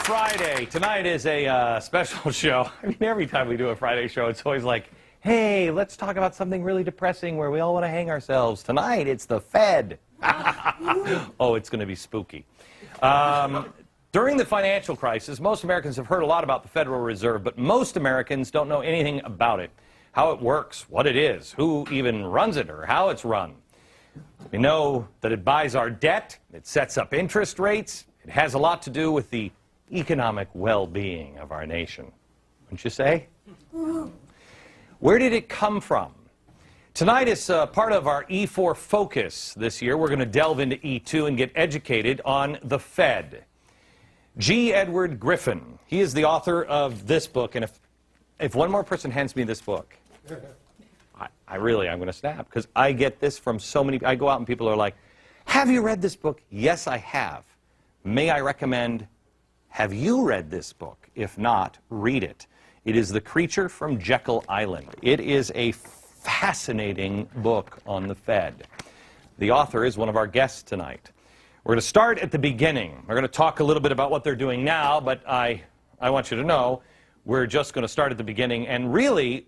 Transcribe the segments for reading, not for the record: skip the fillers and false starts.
Friday. Tonight is a special show. I mean, every time we do a Friday show, it's always like, hey, let's talk about something really depressing where we all want to hang ourselves. Tonight, it's the Fed. Oh, it's going to be spooky. During the financial crisis, most Americans have heard a lot about the Federal Reserve, but most Americans don't know anything about it, how it works, what it is, who even runs it, or how it's run. We know that it buys our debt, it sets up interest rates, it has a lot to do with the economic well-being of our nation. Wouldn't you say? Where did it come from? Tonight is part of our E4 focus this year. We're going to delve into E2 and get educated on the Fed. G. Edward Griffin, he is the author of this book, and if one more person hands me this book, I'm going to snap, because I get this from so many. I go out and people are like, have you read this book? Yes, I have. May I recommend, have you read this book? If not, read it. It is The Creature from Jekyll Island. It is a fascinating book on the Fed. The author is one of our guests tonight. We're going to start at the beginning. We're going to talk a little bit about what they're doing now, but I want you to know we're just going to start at the beginning, and really,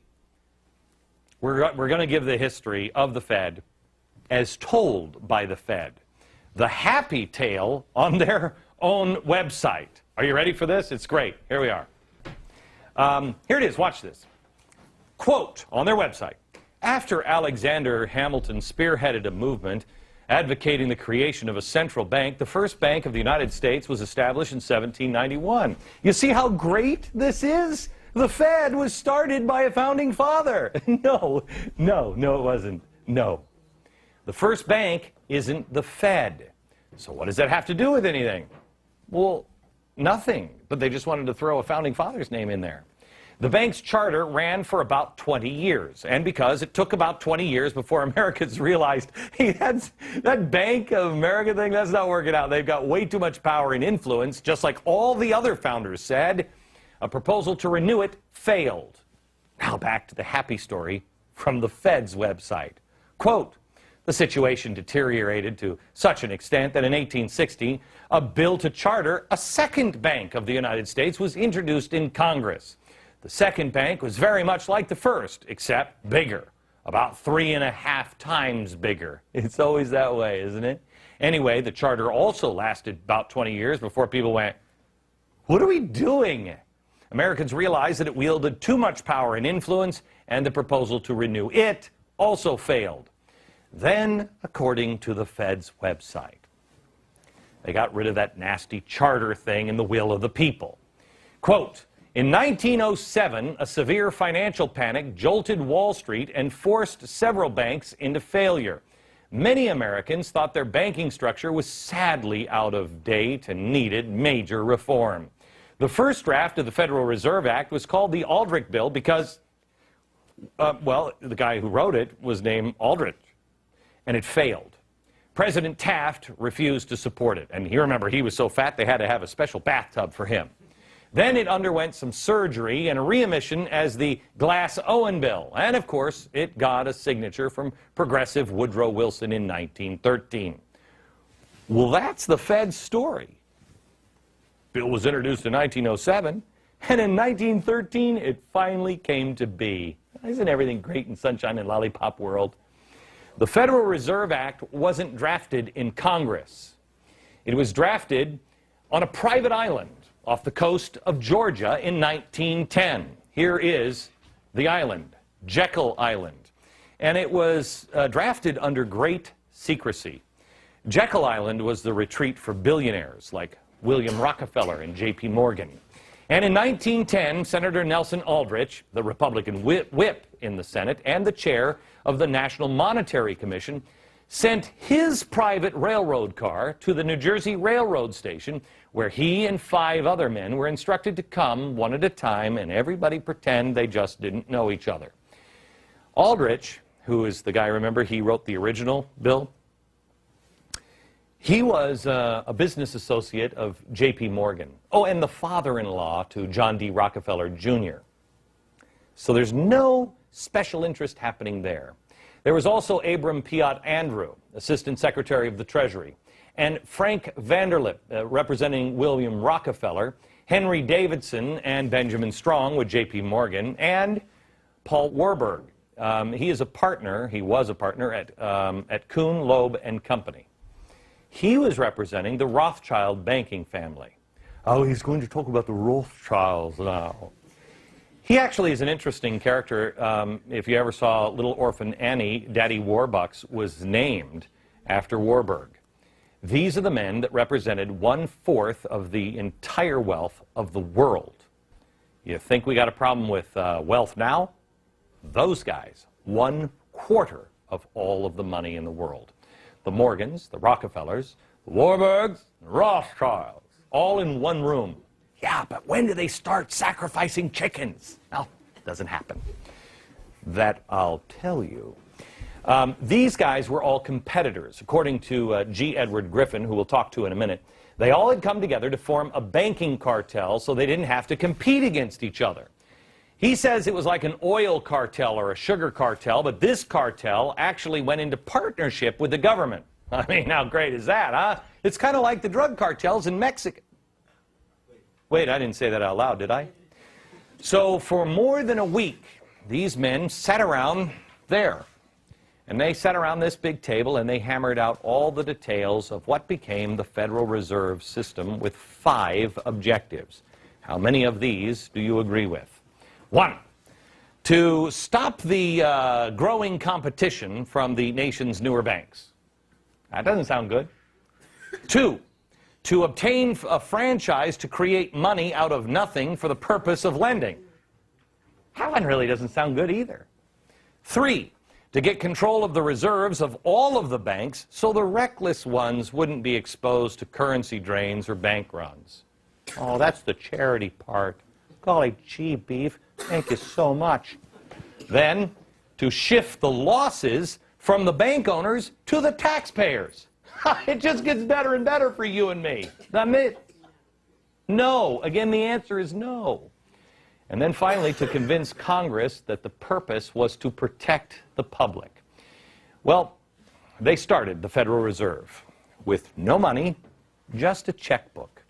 we're going to give the history of the Fed as told by the Fed. The happy tale on their own website. Are you ready for this? It's great. Here we are. Here it is. Watch this. Quote on their website. After Alexander Hamilton spearheaded a movement advocating the creation of a central bank, the first bank of the United States was established in 1791. You see how great this is? The Fed was started by a founding father. No, it wasn't. No. The first bank isn't the Fed. So what does that have to do with anything? Well, nothing. But they just wanted to throw a founding father's name in there. The bank's charter ran for about 20 years. And because it took about 20 years before Americans realized, hey, that Bank of America thing, that's not working out. They've got way too much power and influence, just like all the other founders said. A proposal to renew it failed. Now back to the happy story from the Fed's website. Quote, the situation deteriorated to such an extent that in 1860, a bill to charter a second bank of the United States was introduced in Congress. The second bank was very much like the first, except bigger, about 3.5 times bigger. It's always that way, isn't it? Anyway, the charter also lasted about 20 years before people went, what are we doing? Americans realized that it wielded too much power and influence, and the proposal to renew it also failed. Then, according to the Fed's website, they got rid of that nasty charter thing in the will of the people. Quote, in 1907, a severe financial panic jolted Wall Street and forced several banks into failure. Many Americans thought their banking structure was sadly out of date and needed major reform. The first draft of the Federal Reserve Act was called the Aldrich Bill because, well, the guy who wrote it was named Aldrich, and it failed. President Taft refused to support it, and you remember he was so fat they had to have a special bathtub for him. Then it underwent some surgery and a readmission as the Glass-Owen Bill, and of course it got a signature from progressive Woodrow Wilson in 1913. Well, that's the Fed's story. Bill was introduced in 1907, and in 1913 it finally came to be. Isn't everything great in sunshine and lollipop world? The Federal Reserve Act wasn't drafted in Congress. It was drafted on a private island off the coast of Georgia in 1910. Here is the island, Jekyll Island. And it was drafted under great secrecy. Jekyll Island was the retreat for billionaires like William Rockefeller and J.P. Morgan. And in 1910, Senator Nelson Aldrich, the Republican whip in the Senate and the chair of the National Monetary Commission, sent his private railroad car to the New Jersey Railroad Station, where he and 5 other men were instructed to come one at a time and everybody pretend they just didn't know each other. Aldrich, who is the guy, remember, he wrote the original bill? He was a business associate of J.P. Morgan. Oh, and the father-in-law to John D. Rockefeller, Jr. So there's no special interest happening there. There was also Abram Piatt Andrew, Assistant Secretary of the Treasury, and Frank Vanderlip, representing William Rockefeller, Henry Davidson and Benjamin Strong with J.P. Morgan, and Paul Warburg. He was a partner at Kuhn, Loeb and Company. He was representing the Rothschild banking family. Oh, he's going to talk about the Rothschilds now. He actually is an interesting character. If you ever saw Little Orphan Annie, Daddy Warbucks was named after Warburg. These are the men that represented 1/4 of the entire wealth of the world. You think we got a problem with wealth now? Those guys, 1/4 of all of the money in the world. The Morgans, the Rockefellers, the Warburgs, the Rothschilds, all in one room. Yeah, but when do they start sacrificing chickens? Well, it doesn't happen. That I'll tell you. These guys were all competitors. According to G. Edward Griffin, who we'll talk to in a minute, they all had come together to form a banking cartel so they didn't have to compete against each other. He says it was like an oil cartel or a sugar cartel, but this cartel actually went into partnership with the government. I mean, how great is that, huh? It's kind of like the drug cartels in Mexico. Wait, I didn't say that out loud, did I? So for more than a week, these men sat around there. And they sat around this big table and they hammered out all the details of what became the Federal Reserve System with 5 objectives. How many of these do you agree with? 1, to stop the growing competition from the nation's newer banks. That doesn't sound good. 2, to obtain a franchise to create money out of nothing for the purpose of lending. That one really doesn't sound good either. 3, to get control of the reserves of all of the banks so the reckless ones wouldn't be exposed to currency drains or bank runs. Oh, that's the charity part. Golly gee, beef, thank you so much. Then, to shift the losses from the bank owners to the taxpayers. It just gets better and better for you and me, doesn't it? No. Again, the answer is no. And then finally, to convince Congress that the purpose was to protect the public. Well, they started the Federal Reserve with no money, just a checkbook.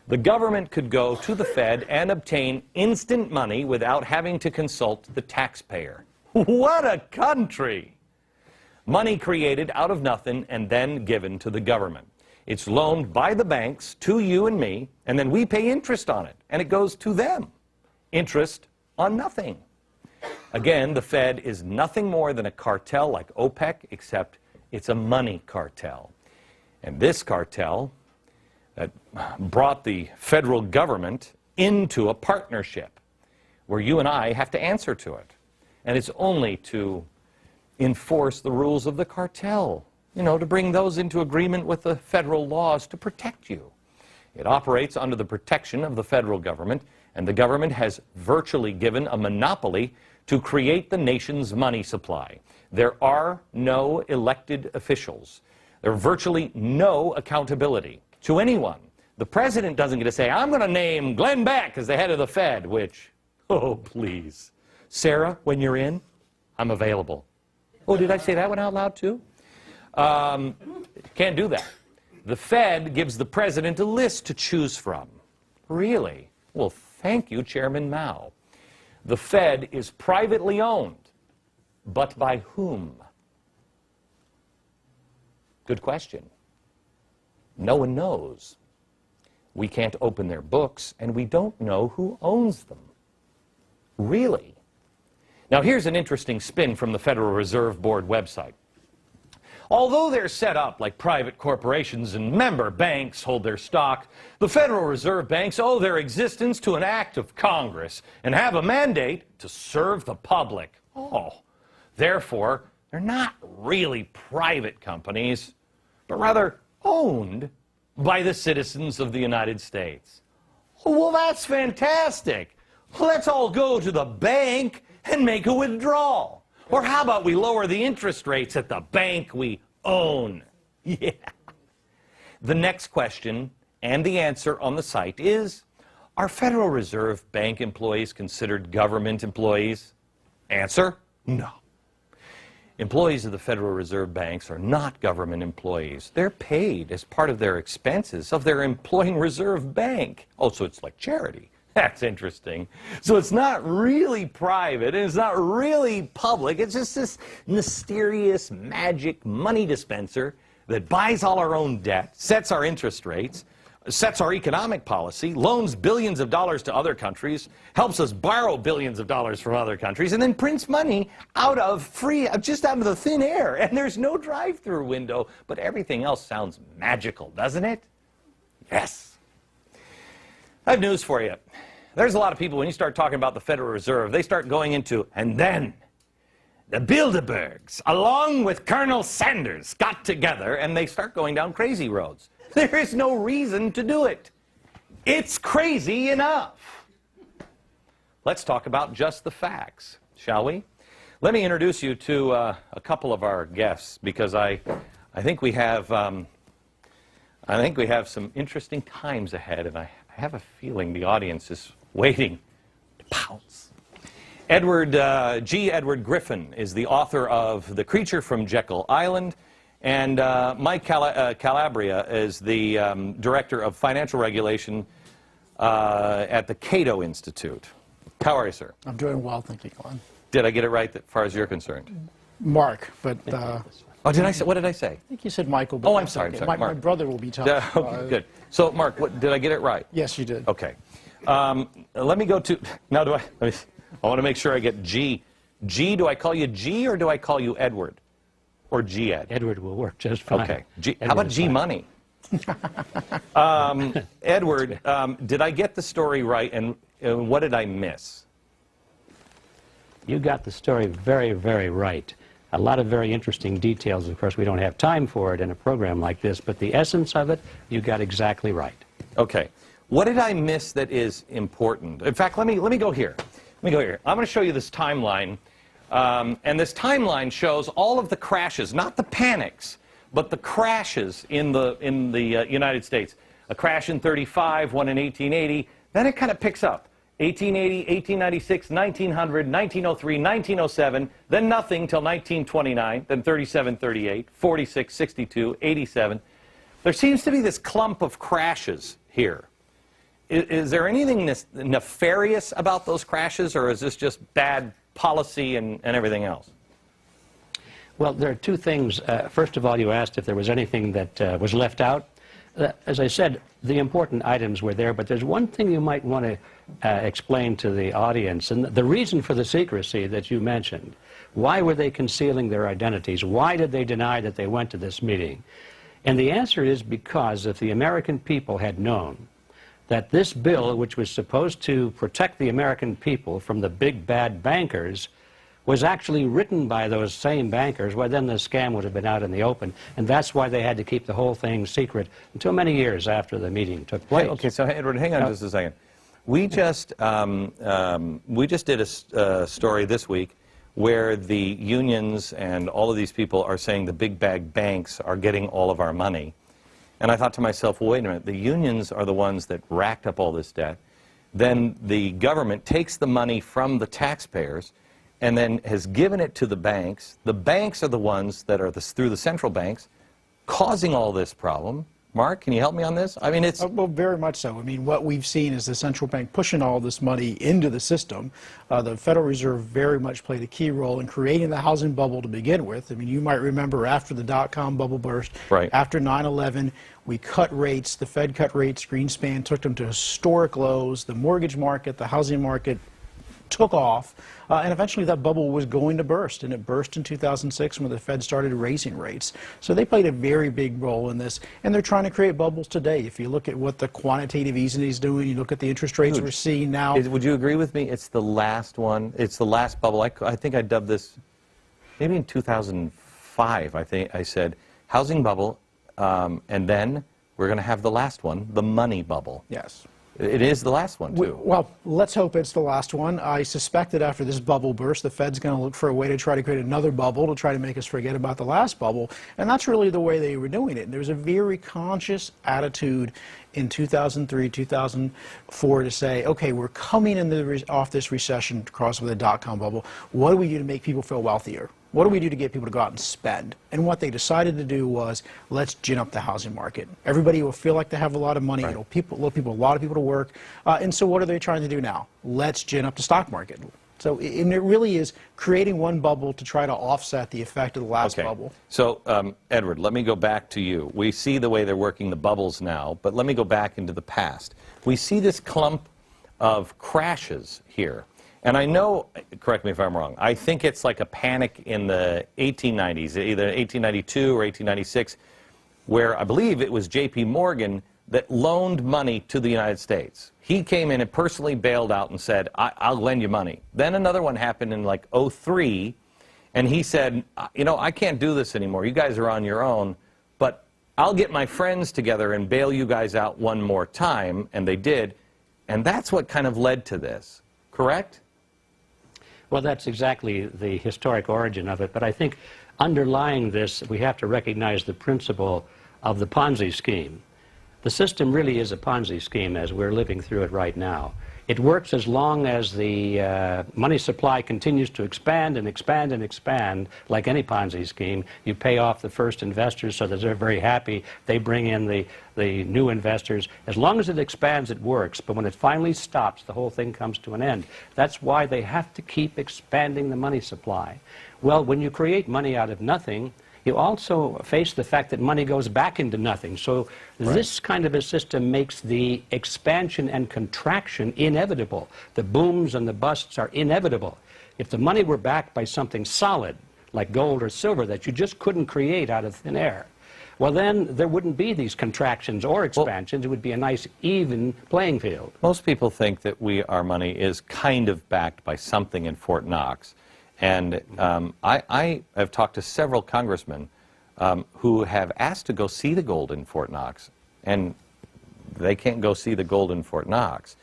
The government could go to the Fed and obtain instant money without having to consult the taxpayer. What a country! Money created out of nothing and then given to the government. It's loaned by the banks to you and me, and then we pay interest on it, and it goes to them. Interest on nothing. Again, the Fed is nothing more than a cartel like OPEC, except it's a money cartel. And this cartel that brought the federal government into a partnership where you and I have to answer to it. And it's only to enforce the rules of the cartel, you know, to bring those into agreement with the federal laws to protect you. It operates under the protection of the federal government, and the government has virtually given a monopoly to create the nation's money supply. There are no elected officials. There's virtually no accountability to anyone. The president doesn't get to say, I'm going to name Glenn Beck as the head of the Fed, which, oh, please. Sarah, when you're in, I'm available. Oh, did I say that one out loud, too? Can't do that. The Fed gives the president a list to choose from. Really? Well, thank you, Chairman Mao. The Fed is privately owned, but by whom? Good question. No one knows. We can't open their books, and we don't know who owns them. Really? Now, here's an interesting spin from the Federal Reserve Board website. Although they're set up like private corporations and member banks hold their stock, the Federal Reserve banks owe their existence to an act of Congress and have a mandate to serve the public. Oh, therefore, they're not really private companies, but rather owned by the citizens of the United States. Well, that's fantastic. Let's all go to the bank and make a withdrawal. Or how about we lower the interest rates at the bank we own? Yeah. The next question and the answer on the site is, are Federal Reserve Bank employees considered government employees? Answer, no. Employees of the Federal Reserve banks are not government employees. They're paid as part of their expenses of their employing reserve bank. Oh, so it's like charity. That's interesting. So it's not really private, and it's not really public. It's just this mysterious magic money dispenser that buys all our own debt, sets our interest rates, sets our economic policy, loans billions of dollars to other countries, helps us borrow billions of dollars from other countries, and then prints money out of just out of the thin air. And there's no drive-through window, but everything else sounds magical, doesn't it? Yes. I have news for you. There's a lot of people, when you start talking about the Federal Reserve, they start going into, and then the Bilderbergs, along with Colonel Sanders, got together, and they start going down crazy roads. There is no reason to do it. It's crazy enough. Let's talk about just the facts, shall we? Let me introduce you to a couple of our guests, because I think we have some interesting times ahead, and I have a feeling the audience is waiting to pounce. Edward Griffin is the author of The Creature from Jekyll Island, and Mike Calabria is the director of financial regulation at the Cato Institute. How are you, sir? I'm doing well, thank you, Glenn. Did I get it right as far as you're concerned? Mark, but... oh, did I say? What did I say? I think you said Michael. But oh, I'm sorry. Okay. I'm sorry. My brother will be talking. Okay, good. So, Mark, did I get it right? Yes, you did. Okay. Let me go to... Now, I want to make sure I get G. G, do I call you G or do I call you Edward? Or G-Ed? Edward will work just fine. Okay. How about G-Money? Edward, did I get the story right, and what did I miss? You got the story very, very right. A lot of very interesting details. Of course, we don't have time for it in a program like this, but the essence of it, you got exactly right. Okay. What did I miss that is important? In fact, let me go here. Let me go here. I'm going to show you this timeline, and this timeline shows all of the crashes, not the panics, but the crashes in the United States. A crash in '35, one in 1880. Then it kind of picks up. 1880, 1896, 1900, 1903, 1907, then nothing till 1929, then 37, 38, 46, 62, 87. There seems to be this clump of crashes here. Is there anything nefarious about those crashes, or is this just bad policy and everything else? Well, there are two things. First of all, you asked if there was anything that was left out. As I said, the important items were there, but there's one thing you might want to explain to the audience, and the reason for the secrecy that you mentioned. Why were they concealing their identities? Why did they deny that they went to this meeting? And the answer is because if the American people had known that this bill, which was supposed to protect the American people from the big bad bankers, was actually written by those same bankers, well, then the scam would have been out in the open, and that's why they had to keep the whole thing secret until many years after the meeting took place. Okay, so Edward, hang on just a second. We just did a story this week where the unions and all of these people are saying the big bag banks are getting all of our money. And I thought to myself, well, wait a minute, the unions are the ones that racked up all this debt. Then the government takes the money from the taxpayers and then has given it to the banks. The banks are the ones that are, through the central banks, causing all this problem. Mark, can you help me on this? I mean, it's... well, very much so. I mean, what we've seen is the central bank pushing all this money into the system. The Federal Reserve very much played a key role in creating the housing bubble to begin with. I mean, you might remember after the dot-com bubble burst, right, after 9/11, we cut rates. The Fed cut rates. Greenspan took them to historic lows. The mortgage market, the housing market took off, and eventually that bubble was going to burst, and it burst in 2006 when the Fed started raising rates. So they played a very big role in this, and they're trying to create bubbles today. If you look at what the quantitative easing is doing, you look at the interest rates we're seeing now. Would you agree with me? It's the last one. It's the last bubble. I think I dubbed this, maybe in 2005, I think I said, housing bubble, and then we're going to have the last one, the money bubble. Yes. It is the last one, too. Well, let's hope it's the last one. I suspect that after this bubble burst, the Fed's going to look for a way to try to create another bubble to try to make us forget about the last bubble. And that's really the way they were doing it. And there was a very conscious attitude in 2003, 2004 to say, okay, we're coming off this recession across with a dot-com bubble. What do we do to make people feel wealthier? What do we do to get people to go out and spend? And what they decided to do was, let's gin up the housing market. Everybody will feel like they have a lot of money. Right. It'll a lot of people to work. And so what are they trying to do now? Let's gin up the stock market. So and it really is creating one bubble to try to offset the effect of the last bubble. So, Edward, let me go back to you. We see the way they're working the bubbles now, but let me go back into the past. We see this clump of crashes here. And I know, correct me if I'm wrong, I think it's like a panic in the 1890s, either 1892 or 1896, where I believe it was J.P. Morgan that loaned money to the United States. He came in and personally bailed out and said, I'll lend you money. Then another one happened in like 03, and he said, you know, I can't do this anymore. You guys are on your own, but I'll get my friends together and bail you guys out one more time, and they did. And that's what kind of led to this, correct? Well, that's exactly the historic origin of it, but I think underlying this, we have to recognize the principle of the Ponzi scheme. The system really is a Ponzi scheme as we're living through it right now. It works as long as the money supply continues to expand and expand and expand, like any Ponzi scheme. You pay off the first investors so that they're very happy. They bring in the new investors. As long as it expands, it works. But when it finally stops, the whole thing comes to an end. That's why they have to keep expanding the money supply. Well, when you create money out of nothing, you also face the fact that money goes back into nothing. So this kind of a system makes the expansion and contraction inevitable. The booms and the busts are inevitable. If the money were backed by something solid, like gold or silver, that you just couldn't create out of thin air, well, then there wouldn't be these contractions or expansions. It would be a nice, even playing field. Most people think that our money is kind of backed by something in Fort Knox. And I have talked to several congressmen who have asked to go see the gold in Fort Knox, and they can't go see the gold in Fort Knox.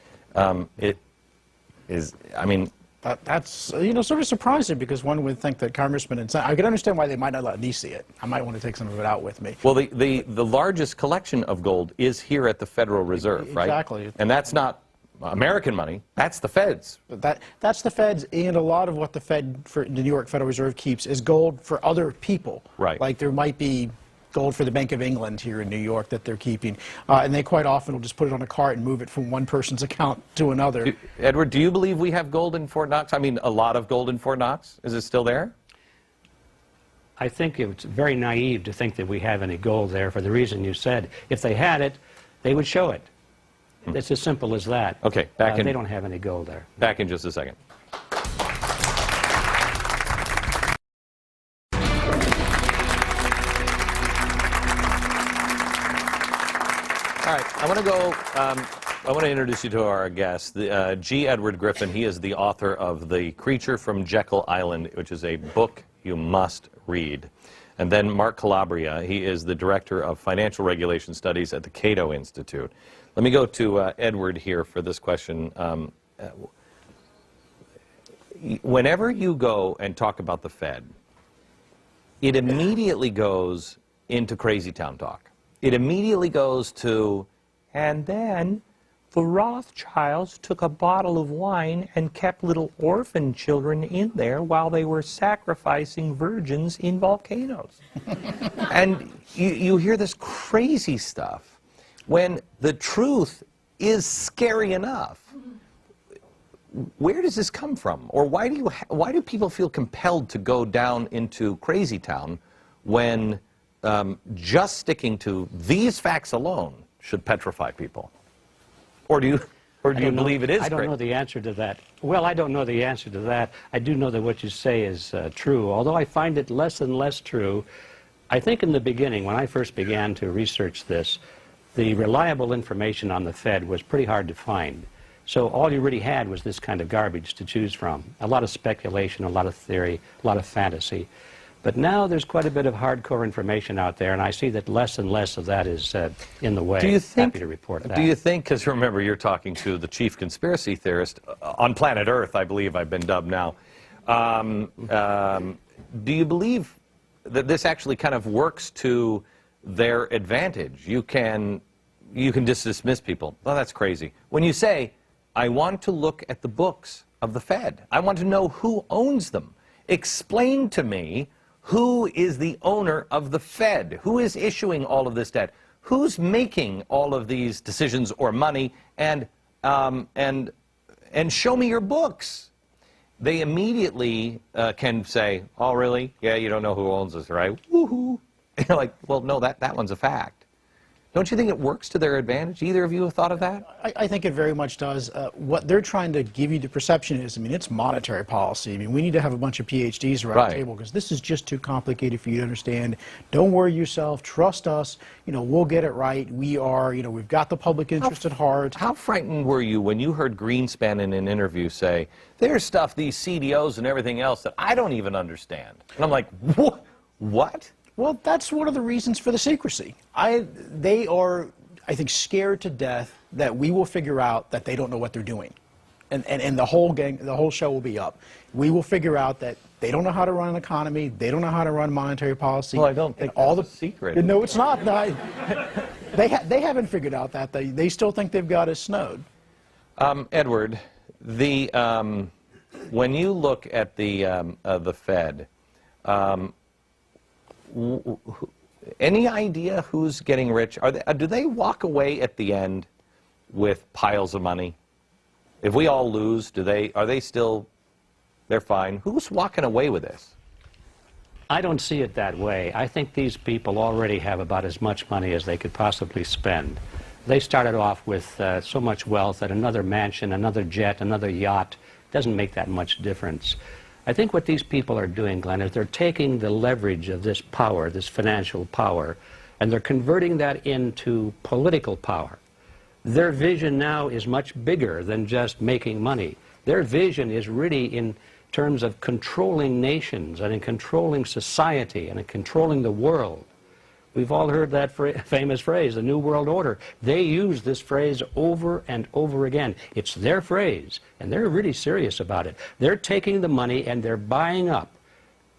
It is, I mean... That's, you know, sort of surprising, because one would think that congressmen and I can understand why they might not let me see it. I might want to take some of it out with me. Well, the largest collection of gold is here at the Federal Reserve, right? Exactly. And that's not American money, that's the Fed's. That's the Fed's, and a lot of what the Fed, the New York Federal Reserve keeps is gold for other people. Right. Like there might be gold for the Bank of England here in New York that they're keeping, and they quite often will just put it on a cart and move it from one person's account to another. Edward, do you believe we have gold in Fort Knox? I mean, a lot of gold in Fort Knox? Is it still there? I think it's very naive to think that we have any gold there for the reason you said. If they had it, they would show it. It's as simple as that. Okay, they don't have any gold there. Back in just a second. All right, I want to introduce you to our guest, G. Edward Griffin. He is the author of The Creature from Jekyll Island, which is a book you must read. And then Mark Calabria, he is the Director of Financial Regulation Studies at the Cato Institute. Let me go to Edward here for this question. Whenever you go and talk about the Fed, it immediately goes into crazy town talk. It immediately goes to, and then the Rothschilds took a bottle of wine and kept little orphan children in there while they were sacrificing virgins in volcanoes. And you hear this crazy stuff when the truth is scary enough. Where does this come from? Or why do people feel compelled to go down into crazy town when just sticking to these facts alone should petrify people? Or do you believe it is I don't know the answer to that. Well, I don't know the answer to that. I do know that what you say is true, although I find it less and less true. I think in the beginning, when I first began to research this, the reliable information on the Fed was pretty hard to find. So all you really had was this kind of garbage to choose from. A lot of speculation, a lot of theory, a lot of fantasy. But now there's quite a bit of hardcore information out there, and I see that less and less of that is in the way. Do you think, happy to report that. Do you think, because remember, you're talking to the chief conspiracy theorist on planet Earth, I believe I've been dubbed now. Do you believe that this actually kind of works to their advantage? You can just dismiss people. Oh, that's crazy. When you say, I want to look at the books of the Fed, I want to know who owns them. Explain to me who is the owner of the Fed? Who is issuing all of this debt? Who's making all of these decisions or money? And show me your books. They immediately can say, oh, really? Yeah, you don't know who owns this, right? Woohoo. And you're like, well, no, that one's a fact. Don't you think it works to their advantage? Either of you have thought of that? I think it very much does. What they're trying to give you the perception is, I mean, it's monetary policy. I mean, we need to have a bunch of PhDs around the table because this is just too complicated for you to understand. Don't worry yourself. Trust us. You know, we'll get it right. We are, you know, we've got the public interest at heart. How frightened were you when you heard Greenspan in an interview say, there's stuff, these CDOs and everything else that I don't even understand? And I'm like, what? Well, that's one of the reasons for the secrecy. They are, I think, scared to death that we will figure out that they don't know what they're doing. And the whole show will be up. We will figure out that they don't know how to run an economy, they don't know how to run monetary policy. Well, I don't think all the secret. No, it's not. No, they haven't figured out that. They still think they've got us snowed. Edward, when you look at the Fed, any idea who's getting rich? Do they walk away at the end with piles of money? If we all lose, are they still, they're fine? Who's walking away with this? I don't see it that way. I think these people already have about as much money as they could possibly spend. They started off with so much wealth that another mansion, another jet, another yacht doesn't make that much difference. I think what these people are doing, Glenn, is they're taking the leverage of this power, this financial power, and they're converting that into political power. Their vision now is much bigger than just making money. Their vision is really in terms of controlling nations and in controlling society and in controlling the world. We've all heard that famous phrase, the New World Order. They use this phrase over and over again. It's their phrase, and they're really serious about it. They're taking the money and they're buying up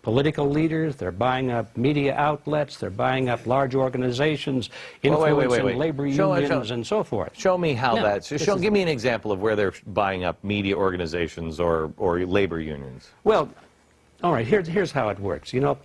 political leaders, they're buying up media outlets, they're buying up large organizations, influencing labor unions and so forth. Show me how give me an example of where they're buying up media organizations or labor unions. Well, all right, here's how it works. You know,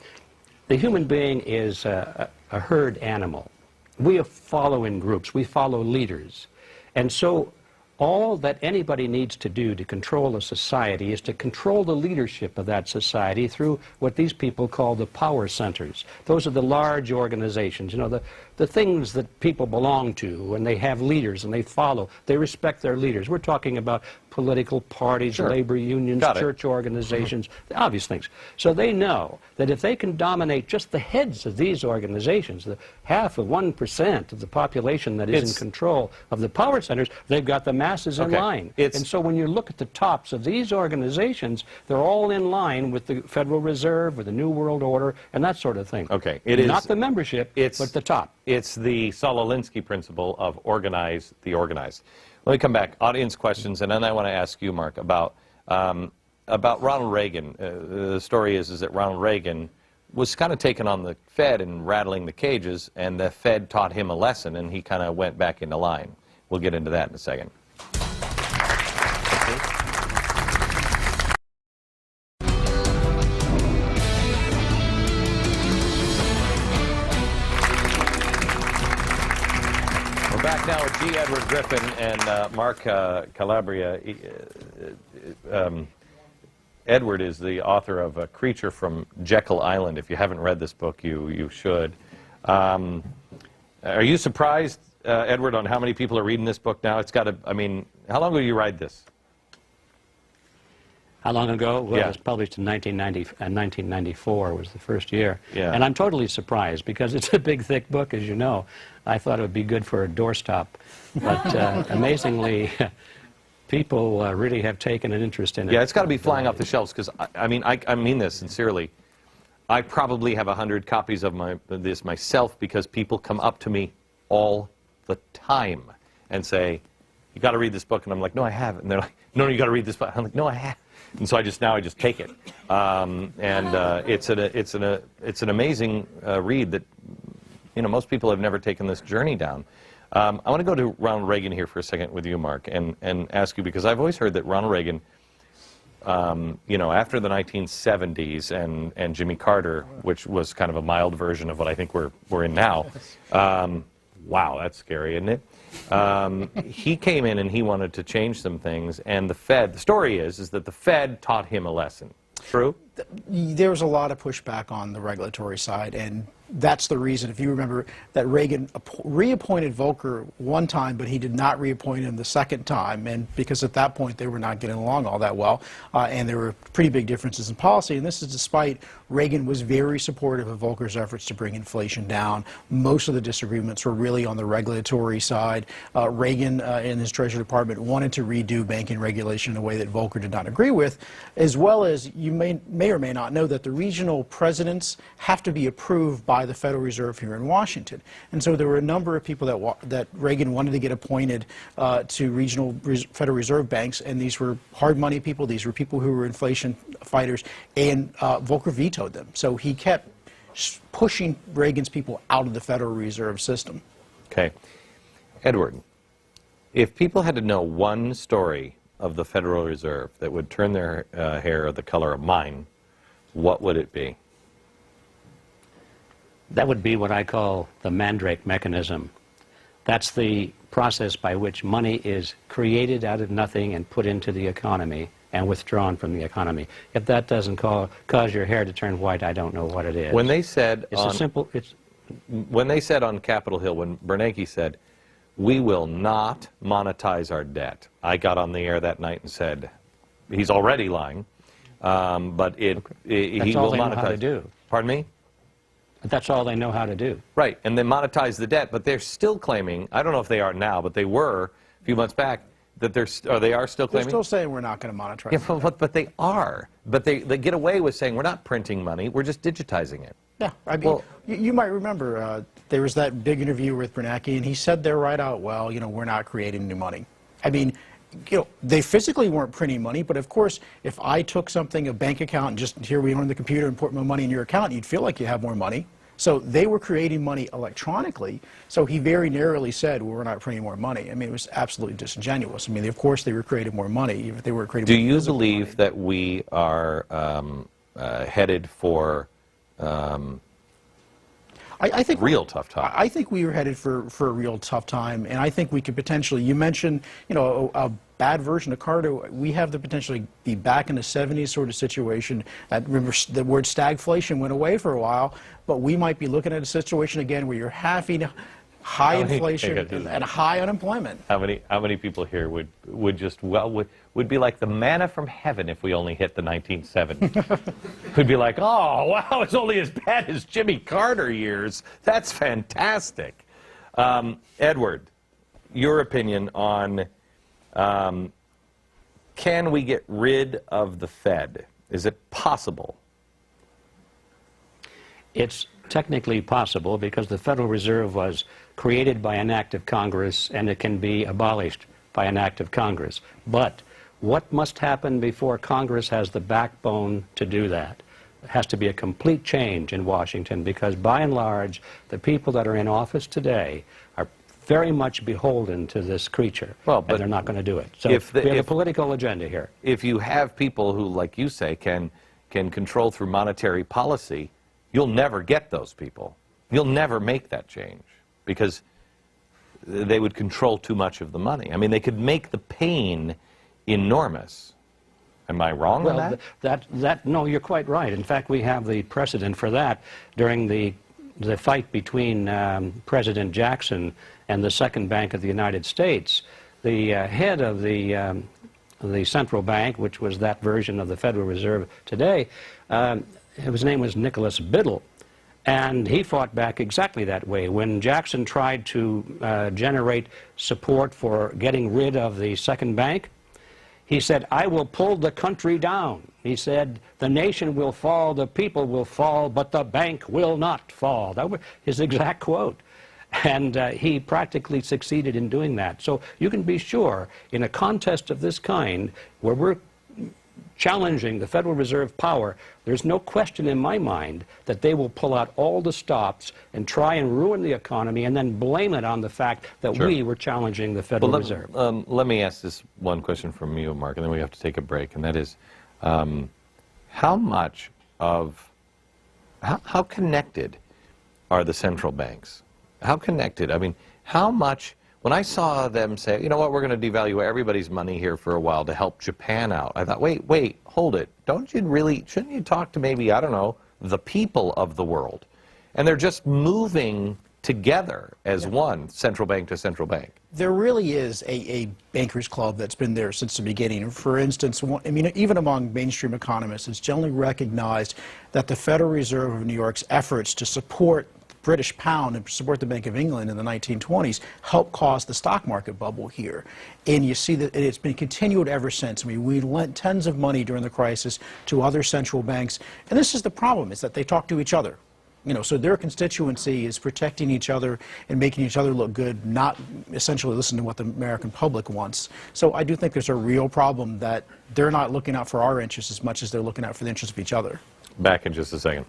the human being is a herd animal. We follow in groups. We follow leaders. And so all that anybody needs to do to control a society is to control the leadership of that society through what these people call the power centers. Those are the large organizations, you know, the things that people belong to, and they have leaders and they follow. They respect their leaders. We're talking about political parties, labor unions, church organizations, the obvious things. So they know that if they can dominate just the heads of these organizations, the half of 1% of the population that is in control of the power centers, they've got the masses in line. And so when you look at the tops of these organizations, they're all in line with the Federal Reserve, with the New World Order, and that sort of thing. Okay. It is not the membership, but the top. It's the Saul Alinsky principle of organize the organized. Let me come back. Audience questions, and then I want to ask you, Mark, about Ronald Reagan. The story is that Ronald Reagan was kind of taking on the Fed and rattling the cages, and the Fed taught him a lesson, and he kind of went back into line. We'll get into that in a second. Back now with G. Edward Griffin and Mark Calabria. Edward is the author of A Creature from Jekyll Island. If you haven't read this book, you should. Are you surprised, Edward, on how many people are reading this book now? It's got to, I mean, how long ago did you write this? How long ago? Well, it was published in 1994 was the first year. Yeah. And I'm totally surprised because it's a big, thick book, as you know. I thought it would be good for a doorstop. But amazingly, people really have taken an interest in it. Yeah, it's got to be flying off the shelves because, I mean this sincerely. I probably have 100 copies of this myself because people come up to me all the time and say, you got to read this book. And I'm like, no, I haven't. And they're like, no, you got to read this book. I'm like, no, I haven't. And so I just take it. It's an amazing read that, you know, most people have never taken this journey down. I want to go to Ronald Reagan here for a second with you, Mark, and ask you, because I've always heard that Ronald Reagan you know, after the 1970s and Jimmy Carter, which was kind of a mild version of what I think we're in now. Wow, that's scary, isn't it? He came in and he wanted to change some things, and the story is that the Fed taught him a lesson. True? There was a lot of pushback on the regulatory side, and that's the reason, if you remember, that Reagan reappointed Volcker one time, but he did not reappoint him the second time, and because at that point they were not getting along all that well, and there were pretty big differences in policy, and this is despite Reagan was very supportive of Volcker's efforts to bring inflation down. Most of the disagreements were really on the regulatory side. Reagan, in his Treasury Department, wanted to redo banking regulation in a way that Volcker did not agree with, as well as you may or may not know that the regional presidents have to be approved by the Federal Reserve here in Washington. And so there were a number of people that Reagan wanted to get appointed to regional Federal Reserve banks, and these were hard money people, these were people who were inflation fighters, and Volcker vetoed them. So he kept pushing Reagan's people out of the Federal Reserve system. Okay. Edward, if people had to know one story of the Federal Reserve that would turn their hair the color of mine, what would it be? That would be what I call the Mandrake mechanism. That's the process by which money is created out of nothing and put into the economy and withdrawn from the economy. If that doesn't cause your hair to turn white, I don't know what it is. When they said when they said on Capitol Hill, when Bernanke said, "We will not monetize our debt," I got on the air that night and said, "He's already lying, but he will monetize." That's all they know how to do. Pardon me? That's all they know how to do. Right, and they monetize the debt, but they're still claiming, I don't know if they are now, but they were a few months back, that they are still claiming? They're still saying we're not going to monetize it. Yeah, but they are. But they get away with saying we're not printing money, we're just digitizing it. Yeah, I mean, well, you might remember there was that big interview with Bernanke, and he said there right out, well, you know, we're not creating new money. I mean, you know, they physically weren't printing money, but of course, if I took something, a bank account, and just here we are on the computer and put my money in your account, you'd feel like you have more money. So they were creating money electronically, so he very narrowly said, well, we're not printing more money. I mean, it was absolutely disingenuous. I mean, of course they were creating more money, if they were creating more money. Do you believe that we are headed for I think real tough time? I think we were headed for a real tough time, and I think we could potentially, you mentioned, you know, a bad version of Carter. We have the potential to be back in the 70s sort of situation. Remember, the word stagflation went away for a while, but we might be looking at a situation again where you're having high inflation and high unemployment. How many people here would be like the manna from heaven if we only hit the 1970s? Would be like, oh wow, it's only as bad as Jimmy Carter years. That's fantastic. Edward, your opinion on can we get rid of the Fed? Is it possible? It's technically possible because the Federal Reserve was created by an act of Congress and it can be abolished by an act of Congress. But what must happen before Congress has the backbone to do that? It has to be a complete change in Washington because by and large the people that are in office today are very much beholden to this creature, and they're not going to do it. So we have a political agenda here. If you have people who, like you say, can control through monetary policy, you'll never get those people. You'll never make that change because they would control too much of the money. I mean, they could make the pain enormous. Am I wrong on that? No, you're quite right. In fact, we have the precedent for that during the fight between President Jackson and the Second Bank of the United States. The head of the central bank, which was that version of the Federal Reserve today, his name was Nicholas Biddle, and he fought back exactly that way. When Jackson tried to generate support for getting rid of the Second Bank, he said, I will pull the country down. He said, the nation will fall, the people will fall, but the bank will not fall. That was his exact quote. And he practically succeeded in doing that. So you can be sure, in a contest of this kind, where we're challenging the Federal Reserve power, there's no question in my mind that they will pull out all the stops and try and ruin the economy and then blame it on the fact that we were challenging the Federal Reserve. Let me ask this one question from you, Mark, and then we have to take a break, and that is, how much of, how connected are the central banks? How connected? I mean, how much, when I saw them say, you know what, we're going to devalue everybody's money here for a while to help Japan out, I thought, wait, hold it. Shouldn't you talk to maybe, I don't know, the people of the world? And they're just moving together as one, central bank to central bank. There really is a bankers club that's been there since the beginning. For instance, I mean, even among mainstream economists, it's generally recognized that the Federal Reserve of New York's efforts to support the British pound and support the Bank of England in the 1920s helped cause the stock market bubble here. And you see that it's been continued ever since. I mean, we lent tons of money during the crisis to other central banks. And this is the problem, is that they talk to each other. You know, so their constituency is protecting each other and making each other look good, not essentially listening to what the American public wants. So I do think there's a real problem that they're not looking out for our interests as much as they're looking out for the interests of each other. Back in just a second.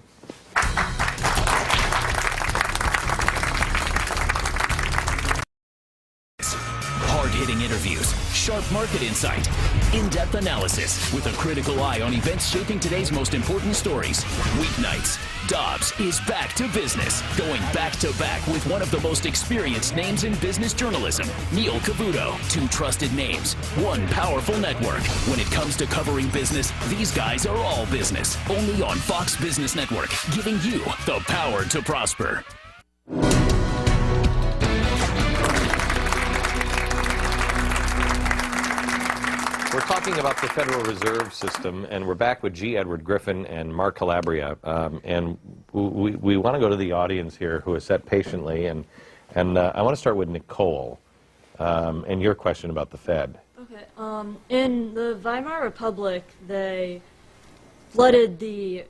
Hard-hitting interviews, sharp market insight, in-depth analysis with a critical eye on events shaping today's most important stories. Weeknights, Dobbs is back to business, going back-to-back with one of the most experienced names in business journalism, Neil Cavuto. Two trusted names, one powerful network. When it comes to covering business, these guys are all business. Only on Fox Business Network, giving you the power to prosper. We're talking about the Federal Reserve System, and we're back with G. Edward Griffin and Mark Calabria. And we want to go to the audience here who has sat patiently, and I want to start with Nicole and your question about the Fed. Okay. In the Weimar Republic, they flooded the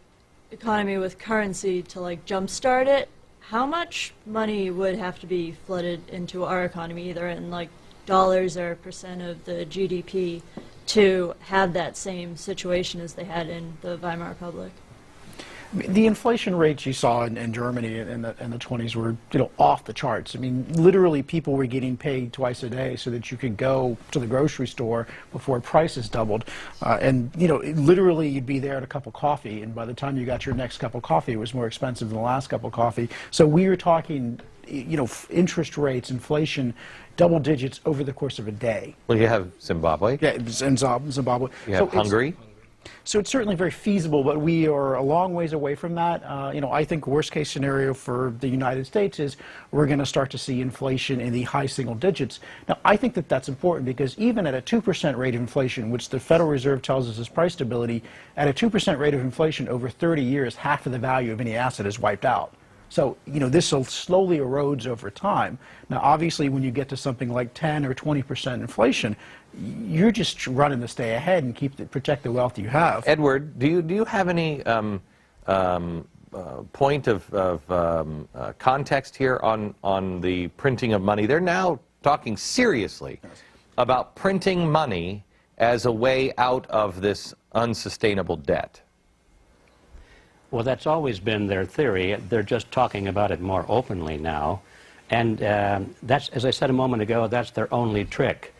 economy with currency to like jumpstart it. How much money would have to be flooded into our economy, either in like dollars or percent of the GDP, to have that same situation as they had in the Weimar Republic? The inflation rates you saw in Germany in the 20s were, you know, off the charts. I mean, literally people were getting paid twice a day so that you could go to the grocery store before prices doubled. And, you know, literally you'd be there at a cup of coffee, and by the time you got your next cup of coffee, it was more expensive than the last cup of coffee. So we were talking, you know, interest rates, double digits over the course of a day. Well, you have Zimbabwe. Yeah, in Zimbabwe. You have Hungary. So it's certainly very feasible, but we are a long ways away from that. You know, I think worst case scenario for the United States is we're going to start to see inflation in the high single digits. Now, I think that that's important because even at a 2% rate of inflation, which the Federal Reserve tells us is price stability, at a 2% rate of inflation over 30 years, half of the value of any asset is wiped out. So, you know, this slowly erodes over time. Now, obviously, when you get to something like 10 or 20% inflation, you're just running to stay ahead and protect the wealth you have. Edward, do you have any point of context here on the printing of money? They're now talking seriously about printing money as a way out of this unsustainable debt. Well, that's always been their theory. They're just talking about it more openly now. And that's, as I said a moment ago, that's their only trick.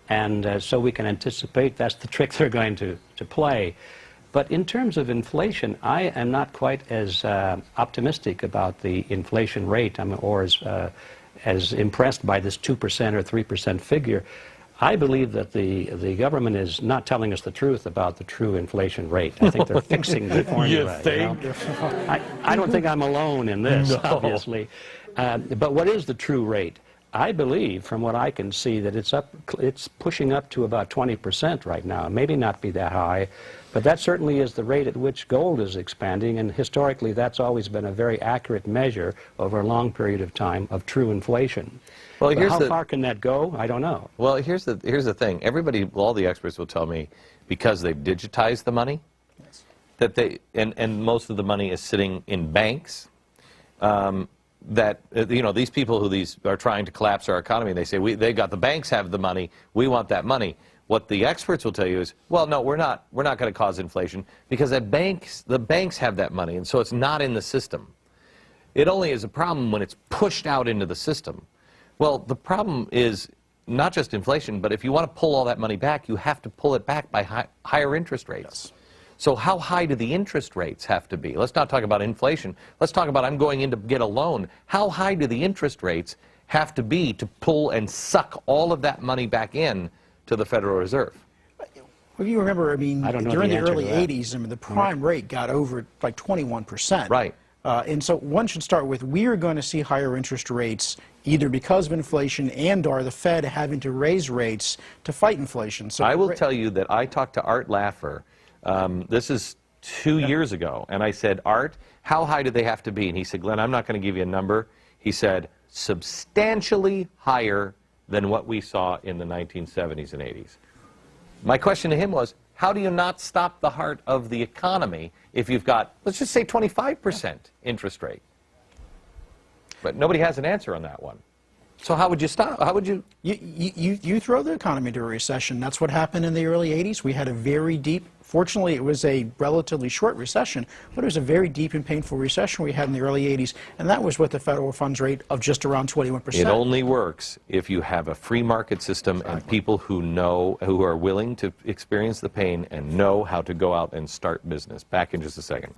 And so we can anticipate that's the trick they're going to play. But in terms of inflation, I am not quite as optimistic about the inflation rate, or as impressed by this 2% or 3% figure. I believe that the government is not telling us the truth about the true inflation rate. I think they're fixing the formula. You think? You know? I don't think I'm alone in this, obviously. But what is the true rate? I believe, from what I can see, that it's pushing up to about 20% right now. Maybe not be that high, but that certainly is the rate at which gold is expanding, and historically that's always been a very accurate measure over a long period of time of true inflation. Well, how far can that go? I don't know. Well, here's the thing. Everybody, all the experts will tell me, because they've digitized the money, yes, that and most of the money is sitting in banks, that you know, these people who are trying to collapse our economy, they say the banks have the money, we want that money. What the experts will tell you is, well, no, we're not going to cause inflation because the banks have that money, and so it's not in the system. It only is a problem when it's pushed out into the system. Well, the problem is not just inflation, but if you want to pull all that money back, you have to pull it back by higher interest rates. Yes. So how high do the interest rates have to be? Let's not talk about inflation. Let's talk about I'm going in to get a loan. How high do the interest rates have to be to pull and suck all of that money back in to the Federal Reserve? Well, you remember, I mean, during the early 80s, I mean, the prime rate got over like 21%. Right. And so one should start with, we are going to see higher interest rates either because of inflation and or the Fed having to raise rates to fight inflation. So I will tell you that I talked to Art Laffer, this is 2 years ago, and I said, Art, how high do they have to be? And he said, Glenn, I'm not going to give you a number. He said, substantially higher than what we saw in the 1970s and 80s. My question to him was, how do you not stop the heart of the economy if you've got, let's just say, 25% interest rate? But nobody has an answer on that one. So how would you stop? How would you? You throw the economy into a recession. That's what happened in the early 80s. We had a very deep, fortunately it was a relatively short recession, but it was a very deep and painful recession we had in the early 80s, and that was with the federal funds rate of just around 21%. It only works if you have a free market system and people who know, who are willing to experience the pain and know how to go out and start business. Back in just a second.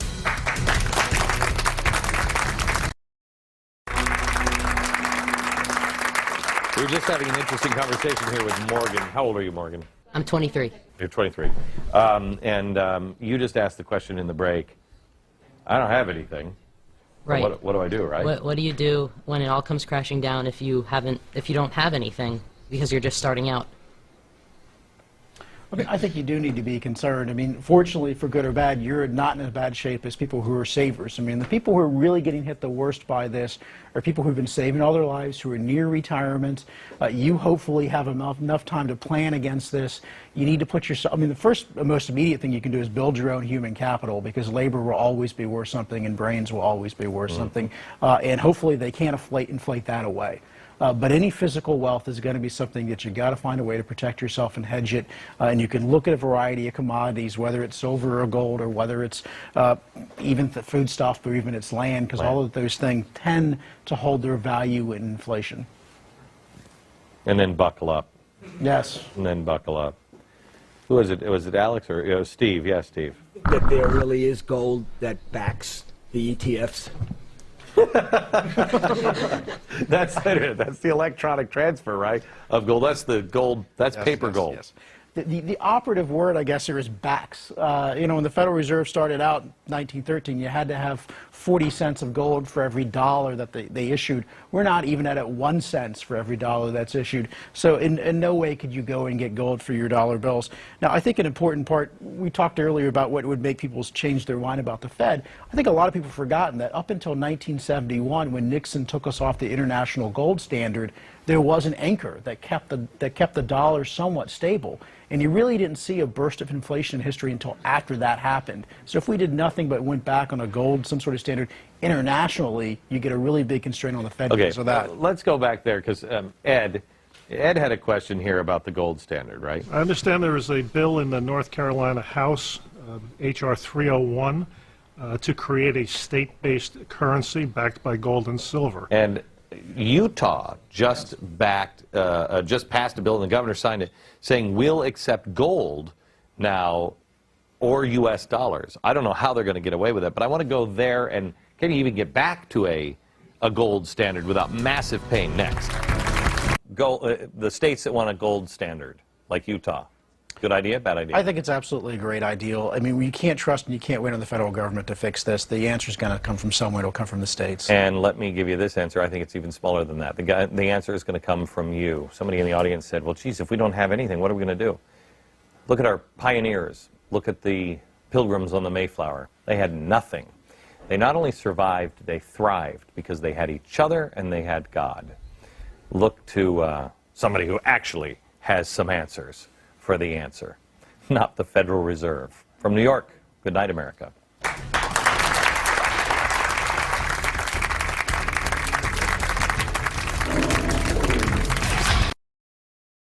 We're just having an interesting conversation here with Morgan. How old are you, Morgan? I'm 23. You're 23. You just asked the question in the break. I don't have anything. Right. What do I do, right? What do you do when it all comes crashing down if you don't have anything because you're just starting out? I mean, I think you do need to be concerned. I mean, fortunately, for good or bad, you're not in as bad shape as people who are savers. I mean, the people who are really getting hit the worst by this are people who've been saving all their lives, who are near retirement. You hopefully have enough time to plan against this. You need to put yourself, I mean, the first, most immediate thing you can do is build your own human capital, because labor will always be worth something and brains will always be worth something. And hopefully they can't inflate that away. But any physical wealth is going to be something that you got to find a way to protect yourself and hedge it. And you can look at a variety of commodities, whether it's silver or gold, or whether it's even the food stuff, or even it's land, because all of those things tend to hold their value in inflation. And then buckle up. Yes. And then buckle up. Who was it? Was it Alex or it was Steve? Yeah, Steve. That there really is gold that backs the ETFs. That's it. That's the electronic transfer, right, of gold. That's the gold. That's paper gold. Yes. The operative word, I guess, here is backs. You know, when the Federal Reserve started out in 1913, you had to have 40 cents of gold for every dollar that they issued. We're not even at 1 cent for every dollar that's issued. So in no way could you go and get gold for your dollar bills. Now, I think an important part, we talked earlier about what would make people change their mind about the Fed. I think a lot of people have forgotten that up until 1971, when Nixon took us off the international gold standard, there was an anchor that kept the dollar somewhat stable. And you really didn't see a burst of inflation in history until after that happened. So if we did nothing but went back on a gold, some sort of standard, internationally, you get a really big constraint on the Fed because of that. Let's go back there, because Ed had a question here about the gold standard, right? I understand there is a bill in the North Carolina House, H.R. 301, to create a state-based currency backed by gold and silver. And Utah just passed a bill, and the governor signed it, saying we'll accept gold now or U.S. dollars. I don't know how they're going to get away with it, but I want to go there, and can you even get back to a gold standard without massive pain? Next. The states that want a gold standard, like Utah. Good idea, bad idea? I think it's absolutely a great ideal. I mean, you can't trust and you can't wait on the federal government to fix this. The answer is going to come from somewhere. It'll come from the states. And let me give you this answer. I think it's even smaller than that. The answer is going to come from you. Somebody in the audience said, well, geez, if we don't have anything, what are we going to do? Look at our pioneers. Look at the Pilgrims on the Mayflower. They had nothing. They not only survived, they thrived because they had each other and they had God. Look to somebody who actually has some answers for the answer, not the Federal Reserve. From New York, good night, America.